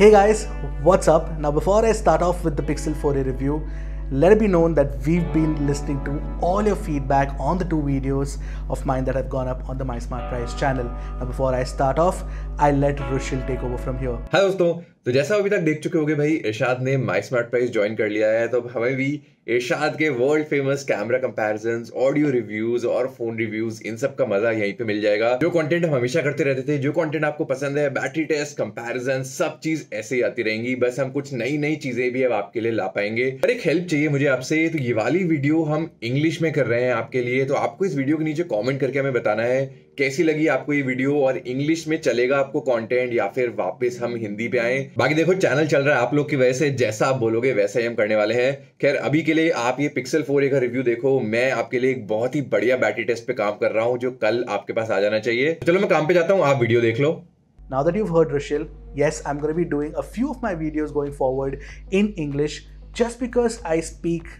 Hey guys, what's up? Now before I start off with the Pixel 4a review, let it be known that we've been listening to all your feedback on the two videos of mine that have gone up on the MySmartPrice channel. Now before I start off, I'll let Rushil take over from here. हाय दोस्तों, तो जैसा अभी तक देख चुके होंगे भाई, इरशाद ने MySmartPrice ज्वाइन कर लिया है। तो हमें भी इरशाद के world famous camera comparisons, audio reviews और फोन रिव्यूज, इन सब का मजा यहीं पे मिल जाएगा। जो कंटेंट हम हमेशा करते रहते थे, जो कंटेंट आपको पसंद है, बैटरी टेस्ट, कंपैरिजन, सब चीज ऐसे ही आती रहेंगी। बस हम कुछ नई नई चीजें भी अब आपके लिए ला पाएंगे। पर एक हेल्प चाहिए मुझे आपसे, तो ये वाली वीडियो हम इंग्लिश में कर रहे हैं आपके लिए। तो आपको इस वीडियो के नीचे कॉमेंट करके हमें बताना है कैसी लगी आपको ये वीडियो, और इंग्लिश में चलेगा आपको कंटेंट या फिर वापस हम हिंदी पे आए। बाकी देखो, चैनल चल रहा है आप लोग की वजह से, जैसा आप बोलोगे वैसा ही हम करने वाले हैं। खैर अभी के लिए आप ये पिक्सल 4a का रिव्यू देखो। मैं आपके लिए एक बहुत ही बढ़िया बैटरी टेस्ट पे काम कर रहा हूं, जो कल आपके पास आ जाना चाहिए। तो चलो मैं काम पे जाता हूं, आप वीडियो देख लो। Now that you've heard Rushil, yes, I'm going to be doing a few of my videos going forward in English. Just because I speak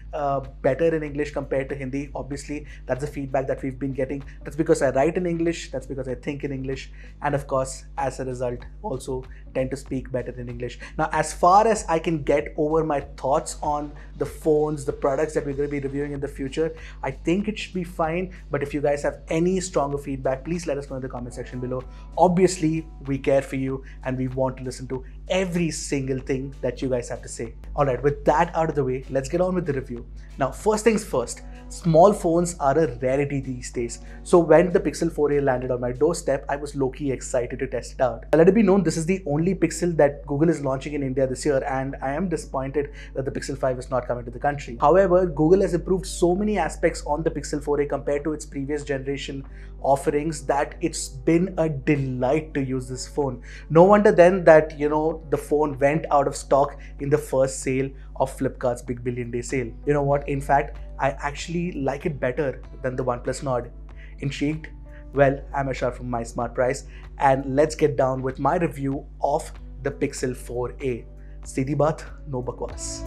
better in English compared to Hindi, obviously that's the feedback that we've been getting. That's because I write in English, that's because I think in English, and of course, as a result, also tend to speak better in English. Now, as far as I can get over my thoughts on the phones, the products that we're going to be reviewing in the future, I think it should be fine. But if you guys have any stronger feedback, please let us know in the comment section below. Obviously, we care for you and we want to listen to every single thing that you guys have to say. Alright, with that out of the way, let's get on with the review. Now, first things first, small phones are a rarity these days. So when the Pixel 4a landed on my doorstep, I was low-key excited to test it out. Let it be known, this is the only Pixel that Google is launching in India this year, and I am disappointed that the Pixel 5 is not coming to the country. However, Google has improved so many aspects on the Pixel 4a compared to its previous generation offerings that it's been a delight to use this phone. No wonder then that, the phone went out of stock in the first sale of Flipkart's Big Billion Day sale. You know what? In fact, I actually like it better than the Oneplus Nord. Intrigued? Well, I'm Ashar from MySmartPrice, and let's get down with my review of the Pixel 4a. Seedhi baat, no bakwas.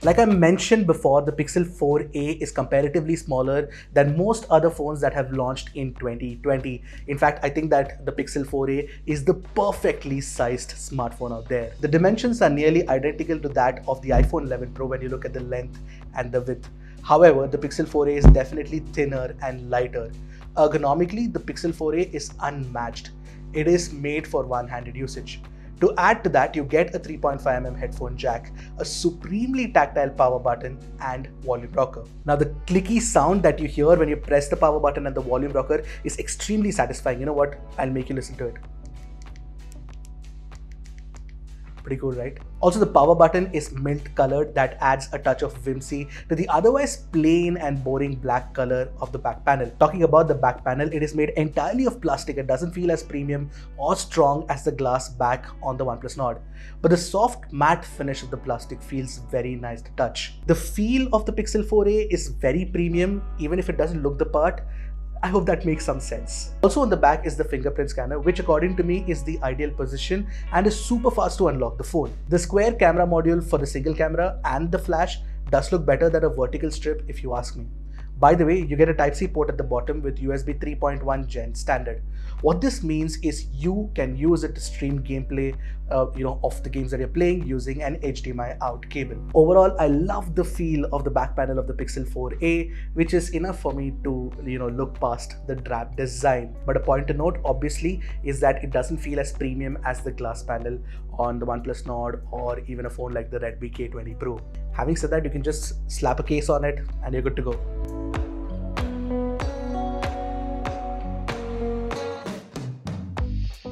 Like I mentioned before, the Pixel 4a is comparatively smaller than most other phones that have launched in 2020. In fact, I think that the Pixel 4a is the perfectly sized smartphone out there. The dimensions are nearly identical to that of the iPhone 11 Pro when you look at the length and the width. However, the Pixel 4a is definitely thinner and lighter. Ergonomically, the Pixel 4a is unmatched. It is made for one-handed usage. To add to that, you get a 3.5mm headphone jack, a supremely tactile power button, and volume rocker. Now, the clicky sound that you hear when you press the power button and the volume rocker is extremely satisfying. You know what? I'll make you listen to it. Pretty cool, right? Also, the power button is mint colored. That adds a touch of whimsy to the otherwise plain and boring black color of the back panel. Talking about the back panel, it is made entirely of plastic. It doesn't feel as premium or strong as the glass back on the Oneplus Nord. But the soft matte finish of the plastic feels very nice to touch. The feel of the Pixel 4a is very premium, even if it doesn't look the part. I hope that makes some sense. Also on the back is the fingerprint scanner, which according to me is the ideal position and is super fast to unlock the phone. The square camera module for the single camera and the flash does look better than a vertical strip if you ask me. By the way, you get a Type-C port at the bottom with USB 3.1 Gen standard. What this means is you can use it to stream gameplay of the games that you're playing using an HDMI out cable. Overall, I love the feel of the back panel of the Pixel 4a, which is enough for me to look past the drab design. But a point to note, obviously, is that it doesn't feel as premium as the glass panel on the OnePlus Nord or even a phone like the Redmi K20 Pro. Having said that, you can just slap a case on it and you're good to go.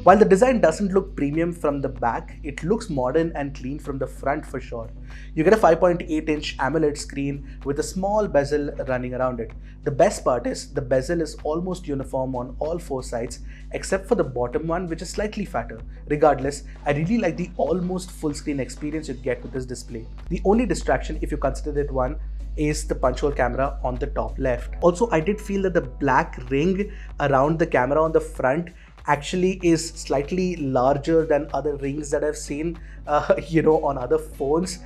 While the design doesn't look premium from the back, it looks modern and clean from the front for sure. You get a 5.8-inch AMOLED screen with a small bezel running around it. The best part is the bezel is almost uniform on all four sides except for the bottom one, which is slightly fatter. Regardless, I really like the almost full screen experience you get with this display. The only distraction, if you consider it one, is the punch hole camera on the top left. Also, I did feel that the black ring around the camera on the front actually is slightly larger than other rings that I've seen, on other phones,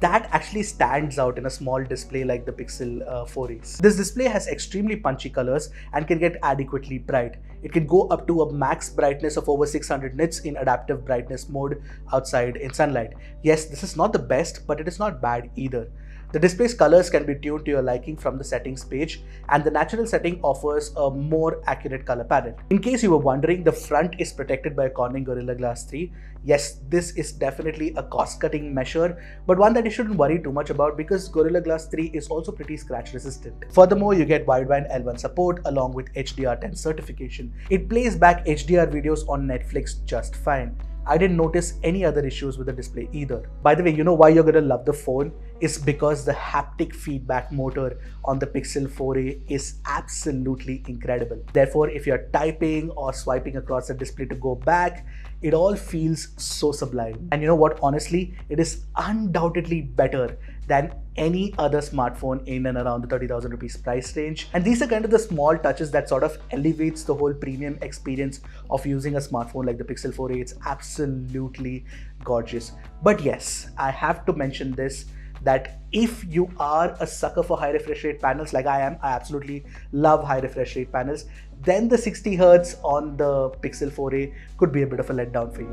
that actually stands out in a small display like the Pixel 4a's. This display has extremely punchy colors and can get adequately bright. It can go up to a max brightness of over 600 nits in adaptive brightness mode outside in sunlight. Yes, this is not the best, but it is not bad either. The display's colors can be tuned to your liking from the settings page, and the natural setting offers a more accurate color palette. In case you were wondering, the front is protected by a Corning Gorilla Glass 3. Yes, this is definitely a cost-cutting measure, but one that you shouldn't worry too much about because Gorilla Glass 3 is also pretty scratch resistant. Furthermore, you get wideband L1 support along with HDR10 certification. It plays back HDR videos on Netflix just fine. I didn't notice any other issues with the display either. By the way, you know why you're gonna love the phone? It's because the haptic feedback motor on the Pixel 4a is absolutely incredible. Therefore, if you're typing or swiping across the display to go back, it all feels so sublime. And you know what? Honestly, it is undoubtedly better than any other smartphone in and around the 30,000 rupees price range. And these are kind of the small touches that sort of elevates the whole premium experience of using a smartphone like the Pixel 4a. It's absolutely gorgeous. But yes, I have to mention this, that if you are a sucker for high refresh rate panels like I am, I absolutely love high refresh rate panels, then the 60 Hz on the Pixel 4a could be a bit of a letdown for you.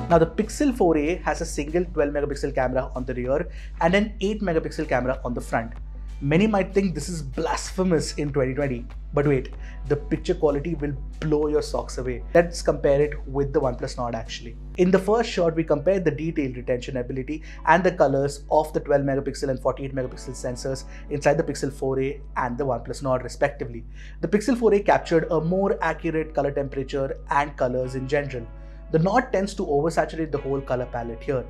Now the Pixel 4a has a single 12 megapixel camera on the rear and an 8 megapixel camera on the front. Many might think this is blasphemous in 2020, but wait, the picture quality will blow your socks away. Let's compare it with the Oneplus Nord actually. In the first shot, we compared the detail retention ability and the colors of the 12 megapixel and 48 megapixel sensors inside the Pixel 4a and the Oneplus Nord respectively. The Pixel 4a captured a more accurate color temperature and colors in general. The Nord tends to oversaturate the whole color palette here.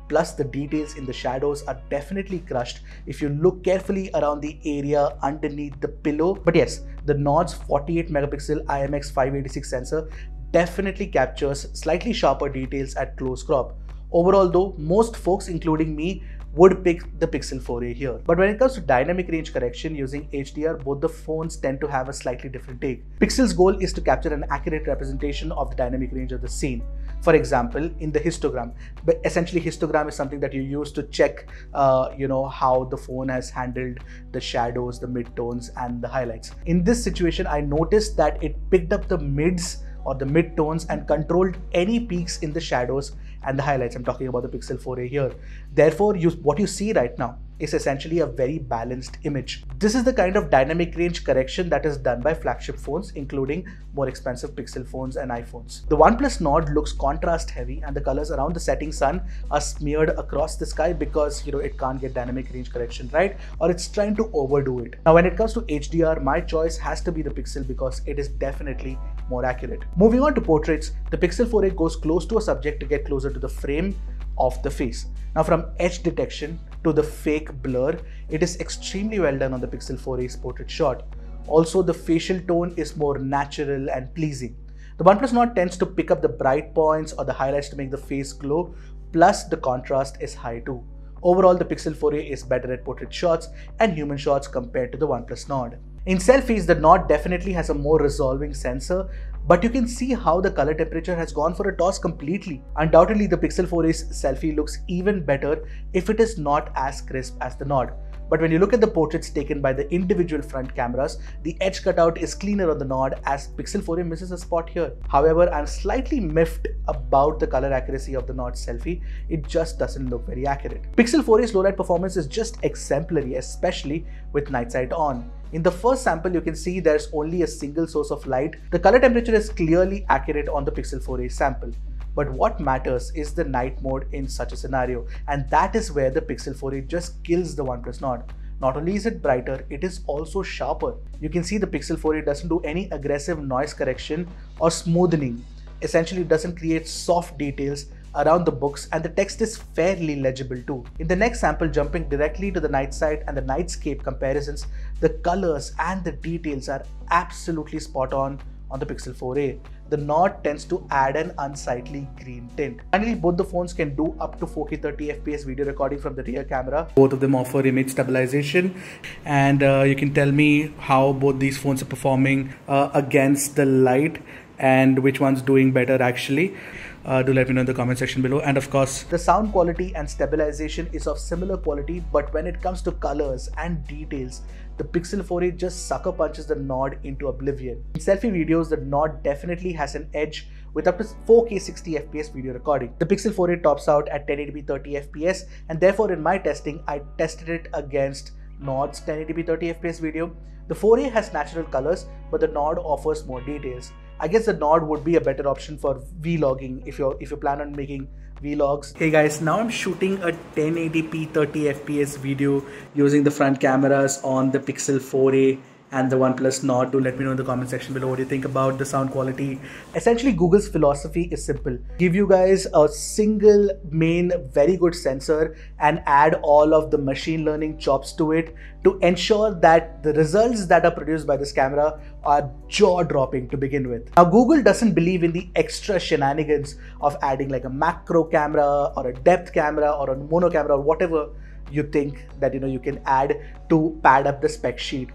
Plus, the details in the shadows are definitely crushed if you look carefully around the area underneath the pillow. But yes, the Nord's 48 megapixel IMX586 sensor definitely captures slightly sharper details at close crop. Overall though, most folks including me would pick the Pixel 4a here. But when it comes to dynamic range correction using HDR, both the phones tend to have a slightly different take. Pixel's goal is to capture an accurate representation of the dynamic range of the scene. For example, in the histogram, but essentially histogram is something that you use to check, how the phone has handled the shadows, the midtones and the highlights. In this situation, I noticed that it picked up the mids or the mid-tones and controlled any peaks in the shadows and the highlights. I'm talking about the Pixel 4a here. Therefore, what you see right now is essentially a very balanced image. This is the kind of dynamic range correction that is done by flagship phones, including more expensive Pixel phones and iPhones. The OnePlus Nord looks contrast heavy and the colors around the setting sun are smeared across the sky because it can't get dynamic range correction right, or it's trying to overdo it. Now when it comes to HDR, my choice has to be the Pixel because it is definitely more accurate. Moving on to portraits, the Pixel 4a goes close to a subject to get closer to the frame of the face. Now from edge detection to the fake blur, it is extremely well done on the Pixel 4a's portrait shot. Also, the facial tone is more natural and pleasing. The OnePlus Nord tends to pick up the bright points or the highlights to make the face glow, plus the contrast is high too. Overall, the Pixel 4a is better at portrait shots and human shots compared to the OnePlus Nord. In selfies, the Nord definitely has a more resolving sensor, but you can see how the color temperature has gone for a toss completely. Undoubtedly, the Pixel 4a's selfie looks even better if it is not as crisp as the Nord. But when you look at the portraits taken by the individual front cameras, the edge cutout is cleaner on the Nord as Pixel 4a misses a spot here. However, I'm slightly miffed about the color accuracy of the Nord selfie. It just doesn't look very accurate. Pixel 4a's low light performance is just exemplary, especially with night sight on. In the first sample, you can see there's only a single source of light. The color temperature is clearly accurate on the Pixel 4a sample. But what matters is the night mode in such a scenario, and that is where the Pixel 4a just kills the OnePlus Nord. Not only is it brighter, it is also sharper. You can see the Pixel 4a doesn't do any aggressive noise correction or smoothing. Essentially, it doesn't create soft details around the books, and the text is fairly legible too. In the next sample, jumping directly to the night sight and the nightscape comparisons, the colors and the details are absolutely spot on on the Pixel 4a. The Nord tends to add an unsightly green tint. Finally, both the phones can do up to 4K 30fps video recording from the rear camera. Both of them offer image stabilization, and you can tell me how both these phones are performing against the light and which one's doing better actually. Do let me know in the comment section below. And of course, the sound quality and stabilization is of similar quality, but when it comes to colors and details, the Pixel 4a just sucker punches the Nord into oblivion. In selfie videos, the Nord definitely has an edge with up to 4K 60fps video recording. The Pixel 4a tops out at 1080p 30fps, and therefore in my testing, I tested it against Nord's 1080p 30fps video. The 4a has natural colors, but the Nord offers more details. I guess the Nord would be a better option for vlogging if you plan on making vlogs. Hey guys, now I'm shooting a 1080p 30fps video using the front cameras on the Pixel 4a and the Oneplus Nord. Do let me know in the comment section below what you think about the sound quality. Essentially, Google's philosophy is simple. Give you guys a single main very good sensor and add all of the machine learning chops to it to ensure that the results that are produced by this camera are jaw-dropping to begin with. Now, Google doesn't believe in the extra shenanigans of adding like a macro camera or a depth camera or a mono camera or whatever you think that you can add to pad up the spec sheet.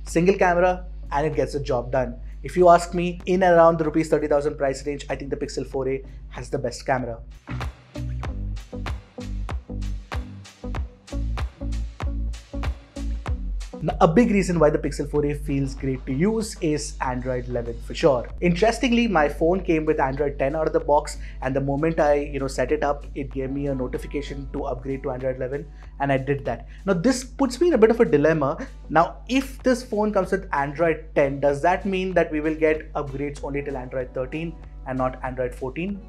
Single camera and it gets the job done. If you ask me, in and around the rupees 30,000 price range, I think the Pixel 4a has the best camera. Now, a big reason why the Pixel 4a feels great to use is Android 11 for sure. Interestingly, my phone came with Android 10 out of the box, and the moment I set it up, it gave me a notification to upgrade to Android 11, and I did that. Now this puts me in a bit of a dilemma. Now if this phone comes with Android 10, does that mean that we will get upgrades only till Android 13 and not Android 14?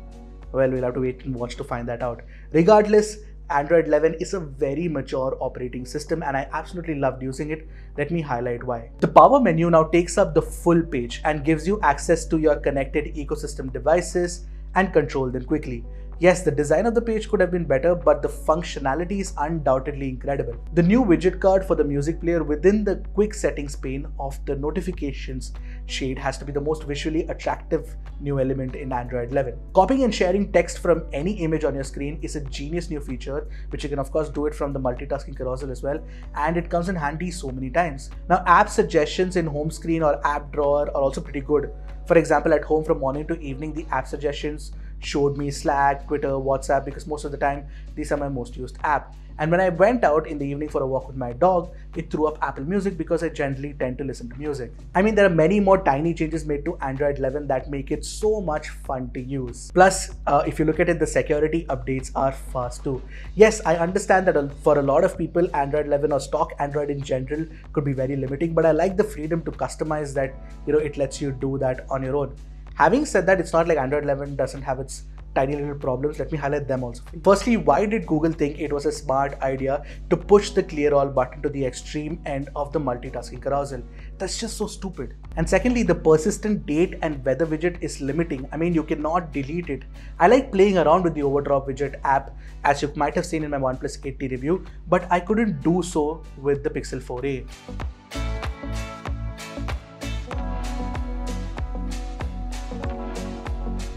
Well, we'll have to wait and watch to find that out. Regardless, Android 11 is a very mature operating system and I absolutely loved using it. Let me highlight why. The power menu now takes up the full page and gives you access to your connected ecosystem devices and control them quickly. Yes, the design of the page could have been better, but the functionality is undoubtedly incredible. The new widget card for the music player within the quick settings pane of the notifications shade has to be the most visually attractive new element in Android 11. Copying and sharing text from any image on your screen is a genius new feature, which you can of course do it from the multitasking carousel as well, and it comes in handy so many times. Now, app suggestions in home screen or app drawer are also pretty good. For example, at home from morning to evening, the app suggestions showed me Slack, Twitter, WhatsApp, because most of the time these are my most used app. And when I went out in the evening for a walk with my dog, it threw up Apple Music because I generally tend to listen to music. I mean, there are many more tiny changes made to Android 11 that make it so much fun to use. Plus, if you look at it, the security updates are fast too. Yes, I understand that for a lot of people, Android 11 or stock Android in general could be very limiting, but I like the freedom to customize that, it lets you do that on your own. Having said that, it's not like Android 11 doesn't have its tiny little problems. Let me highlight them also. Firstly, why did Google think it was a smart idea to push the clear all button to the extreme end of the multitasking carousel? That's just so stupid. And secondly, the persistent date and weather widget is limiting. I mean, you cannot delete it. I like playing around with the overdrop widget app, as you might have seen in my OnePlus 8T review, but I couldn't do so with the Pixel 4a.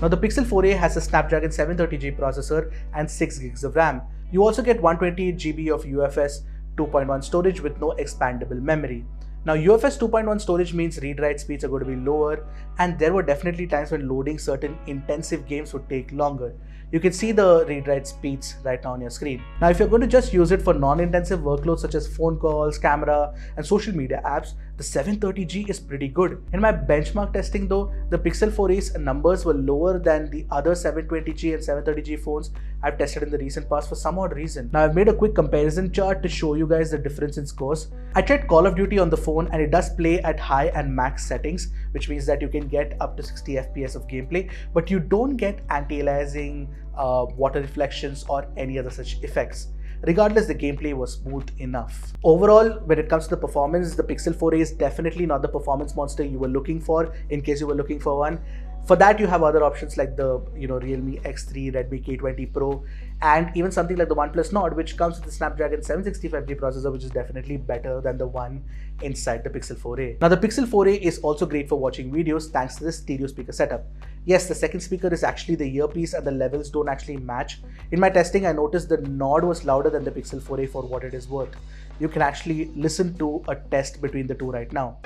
Now, the Pixel 4a has a Snapdragon 730G processor and 6 gigs of RAM. You also get 128 GB of UFS 2.1 storage with no expandable memory. Now, UFS 2.1 storage means read-write speeds are going to be lower, and there were definitely times when loading certain intensive games would take longer. You can see the read-write speeds right now on your screen. Now, if you're going to just use it for non-intensive workloads such as phone calls, camera, and social media apps, the 730G is pretty good. In my benchmark testing though, the Pixel 4a's numbers were lower than the other 720G and 730G phones I've tested in the recent past for some odd reason. Now, I've made a quick comparison chart to show you guys the difference in scores. I tried Call of Duty on the phone and it does play at high and max settings, which means that you can get up to 60 FPS of gameplay, but you don't get anti-aliasing, water reflections or any other such effects. Regardless, the gameplay was smooth enough. Overall, when it comes to the performance, the Pixel 4a is definitely not the performance monster you were looking for, in case you were looking for one. For that, you have other options like the Realme X3, Redmi K20 Pro, and even something like the Oneplus Nord, which comes with the Snapdragon 765G processor, which is definitely better than the one inside the Pixel 4a. Now, the Pixel 4a is also great for watching videos thanks to this stereo speaker setup. Yes, the second speaker is actually the earpiece and the levels don't actually match. In my testing, I noticed the Nord was louder than the Pixel 4a for what it is worth. You can actually listen to a test between the two right now.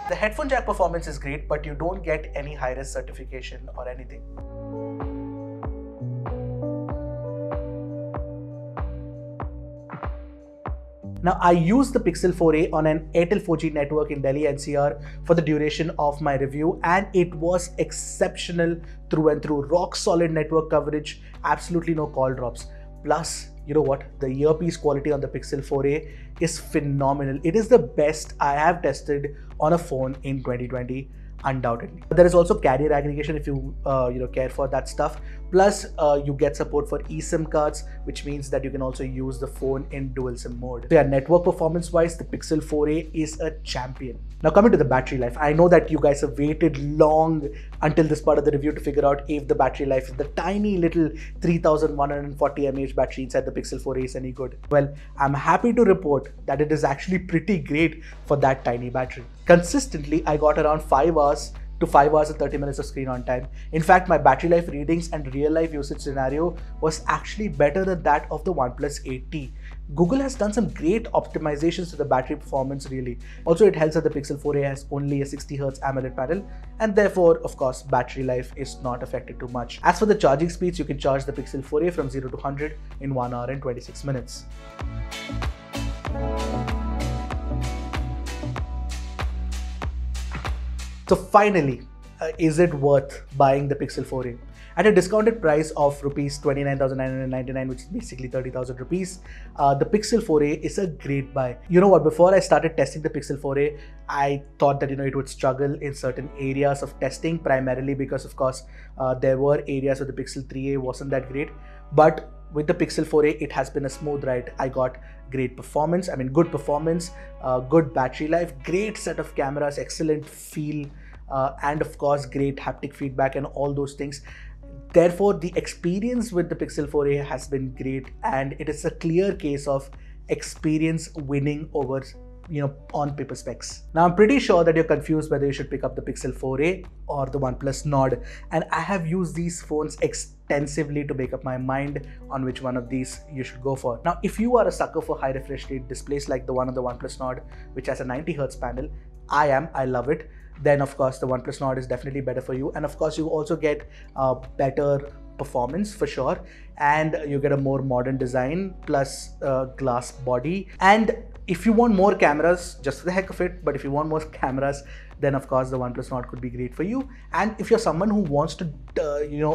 The headphone jack performance is great, but you don't get any high-res certification or anything. Now, I used the Pixel 4a on an Airtel 4G network in Delhi NCR for the duration of my review, and it was exceptional through and through. Rock solid network coverage, absolutely no call drops. Plus, you know what? The earpiece quality on the Pixel 4a is phenomenal. It is the best I have tested on a phone in 2020. Undoubtedly. There is also carrier aggregation if you care for that stuff. Plus, you get support for eSIM cards, which means that you can also use the phone in dual SIM mode. So yeah, network performance wise, the Pixel 4a is a champion. Now coming to the battery life, I know that you guys have waited long until this part of the review to figure out if the battery life is the tiny little 3140 mAh battery inside the Pixel 4a is any good. Well, I'm happy to report that it is actually pretty great for that tiny battery. Consistently, I got around 5 hours to 5 hours and 30 minutes of screen on time. In fact, my battery life readings and real life usage scenario was actually better than that of the OnePlus 8T. Google has done some great optimizations to the battery performance really. Also, it helps that the Pixel 4a has only a 60Hz AMOLED panel, and therefore, of course, battery life is not affected too much. As for the charging speeds, you can charge the Pixel 4a from 0 to 100 in 1 hour and 26 minutes. So finally, is it worth buying the Pixel 4a? At a discounted price of rupees 29,999, which is basically 30,000 rupees, the Pixel 4a is a great buy. You know what, before I started testing the Pixel 4a, I thought that it would struggle in certain areas of testing, primarily because of course there were areas where the Pixel 3a wasn't that great. But with the Pixel 4a, it has been a smooth ride. I got great performance, good performance, good battery life, great set of cameras, excellent feel, and of course great haptic feedback and all those things. Therefore, the experience with the Pixel 4a has been great, and it is a clear case of experience winning over on paper specs. Now, I'm pretty sure that you're confused whether you should pick up the Pixel 4a or the OnePlus Nord, and I have used these phones extensively to make up my mind on which one of these you should go for. Now, if you are a sucker for high refresh rate displays like the one on the OnePlus Nord, which has a 90Hz panel, I love it. Then of course the OnePlus Nord is definitely better for you, and of course you also get better performance for sure, and you get a more modern design plus glass body. And if you want more cameras, just for the heck of it, but if you want more cameras, then of course the OnePlus Nord could be great for you. And if you're someone who wants to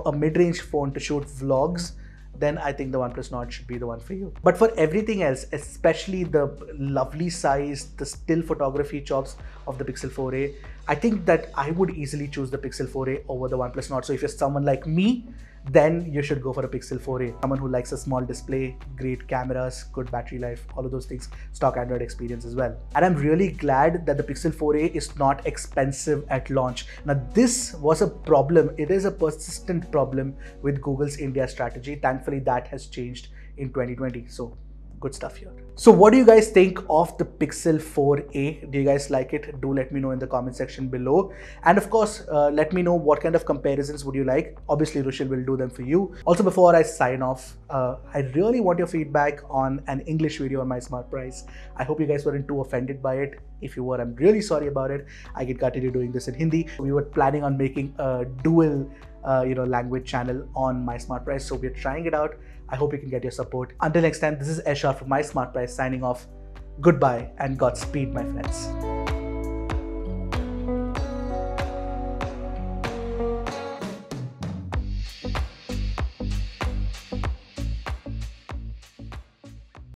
a mid-range phone to shoot vlogs, then I think the OnePlus Nord should be the one for you. But for everything else, especially the lovely size, the still photography chops of the Pixel 4a, I think that I would easily choose the Pixel 4a over the OnePlus Nord. So if you're someone like me, then you should go for a Pixel 4a. Someone who likes a small display, great cameras, good battery life, all of those things, stock Android experience as well. And I'm really glad that the Pixel 4a is not expensive at launch. Now, this was a problem. It is a persistent problem with Google's India strategy. Thankfully, that has changed in 2020. So good stuff here. So what do you guys think of the Pixel 4a? Do you guys like it? Do let me know in the comment section below. And of course, let me know what kind of comparisons would you like. Obviously, Rushil will do them for you. Also, before I sign off, I really want your feedback on an English video on MySmartPrice. I hope you guys weren't too offended by it. If you were, I'm really sorry about it. I can continue doing this in Hindi. We were planning on making a dual language channel on MySmartPrice, so we're trying it out. I hope you can get your support. Until next time, this is Eshar from MySmartPrice signing off. Goodbye and Godspeed, my friends.